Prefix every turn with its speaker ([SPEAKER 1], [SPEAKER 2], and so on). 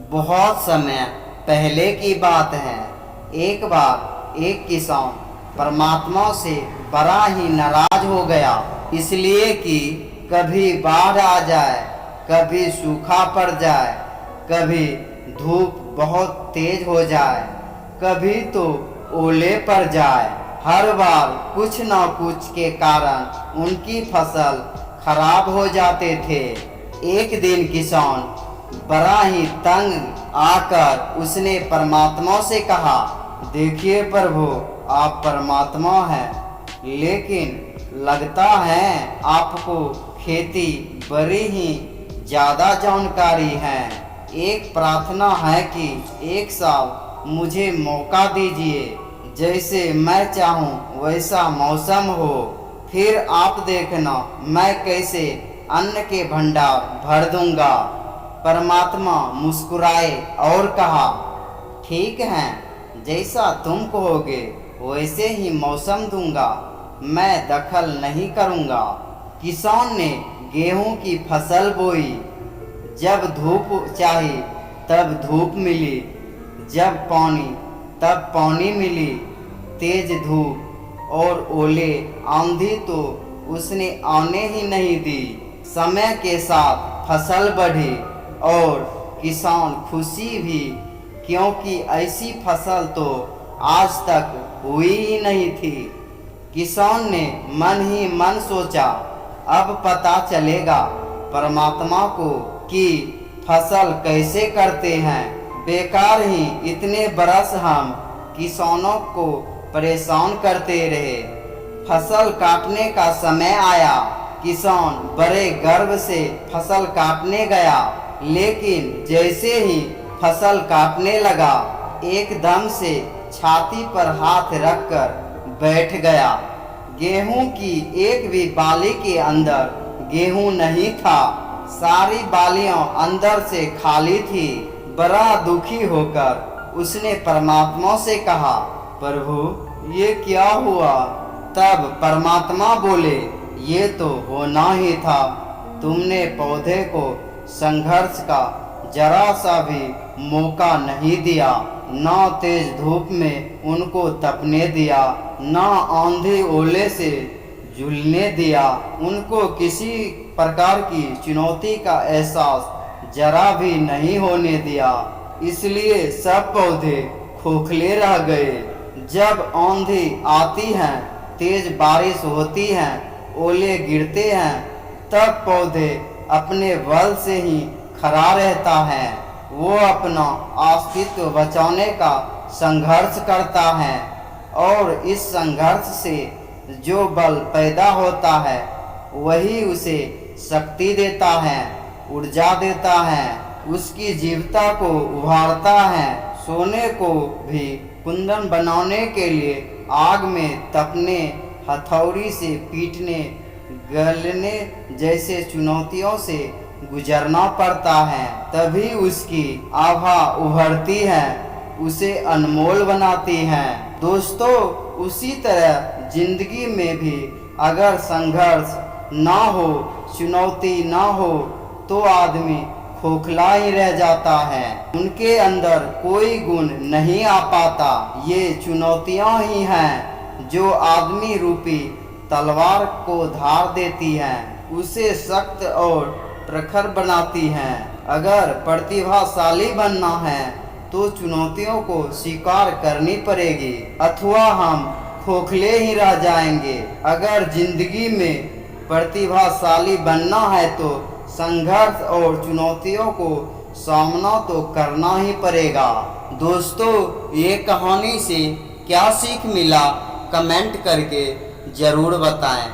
[SPEAKER 1] बहुत समय पहले की बात है। एक बार एक किसान परमात्मा से बड़ा ही नाराज हो गया, इसलिए कि कभी बाढ़ आ जाए, कभी सूखा पड़ जाए, कभी धूप बहुत तेज हो जाए, कभी तो ओले पड़ जाए। हर बार कुछ न कुछ के कारण उनकी फसल खराब हो जाते थे। एक दिन किसान बड़ा ही तंग आकर उसने परमात्मा से कहा, देखिए प्रभु, आप परमात्मा हैं, लेकिन लगता है आपको खेती बड़ी ही ज़्यादा जानकारी है। एक प्रार्थना है कि एक साल मुझे मौका दीजिए, जैसे मैं चाहूँ वैसा मौसम हो, फिर आप देखना मैं कैसे अन्न के भंडार भर दूंगा। परमात्मा मुस्कुराए और कहा, ठीक है, जैसा तुम कहोगे वैसे ही मौसम दूंगा, मैं दखल नहीं करूंगा। किसान ने गेहूं की फसल बोई। जब धूप चाही तब धूप मिली, जब पानी तब पानी मिली। तेज धूप और ओले आंधी तो उसने आने ही नहीं दी। समय के साथ फसल बढ़ी और किसान खुशी भी, क्योंकि ऐसी फसल तो आज तक हुई ही नहीं थी। किसान ने मन ही मन सोचा, अब पता चलेगा परमात्मा को कि फसल कैसे करते हैं। बेकार ही इतने बरस हम किसानों को परेशान करते रहे। फसल काटने का समय आया। किसान बड़े गर्व से फसल काटने गया, लेकिन जैसे ही फसल काटने लगा, एकदम से छाती पर हाथ रखकर बैठ गया। गेहूं की एक भी बाली के अंदर गेहूं नहीं था, सारी बालियां अंदर से खाली थी। बड़ा दुखी होकर उसने परमात्मा से कहा, प्रभु ये क्या हुआ? तब परमात्मा बोले, ये तो होना ही था। तुमने पौधे को संघर्ष का जरा सा भी मौका नहीं दिया, ना तेज धूप में उनको तपने दिया, ना आंधी ओले से झूलने दिया। उनको किसी प्रकार की चुनौती का एहसास जरा भी नहीं होने दिया, इसलिए सब पौधे खोखले रह गए। जब आंधी आती है, तेज बारिश होती है, ओले गिरते हैं, तब पौधे अपने बल से ही खड़ा रहता है। वो अपना अस्तित्व बचाने का संघर्ष करता है, और इस संघर्ष से जो बल पैदा होता है वही उसे शक्ति देता है, ऊर्जा देता है, उसकी जीवता को उभारता है। सोने को भी कुंदन बनाने के लिए आग में तपने, हथौड़ी से पीटने, गलने जैसे चुनौतियों से गुजरना पड़ता है, तभी उसकी आभा उभरती है, उसे अनमोल बनाती है। दोस्तों, उसी तरह जिंदगी में भी अगर संघर्ष ना हो, चुनौती ना हो, तो आदमी खोखला ही रह जाता है, उनके अंदर कोई गुण नहीं आ पाता। ये चुनौतियां ही हैं जो आदमी रूपी तलवार को धार देती हैं, उसे सख्त और प्रखर बनाती हैं। अगर प्रतिभाशाली बनना है तो चुनौतियों को स्वीकार करनी पड़ेगी, अथवा हम खोखले ही रह जाएंगे। अगर जिंदगी में प्रतिभाशाली बनना है तो संघर्ष और चुनौतियों को सामना तो करना ही पड़ेगा। दोस्तों, ये कहानी से क्या सीख मिला, कमेंट करके ज़रूर बताएं।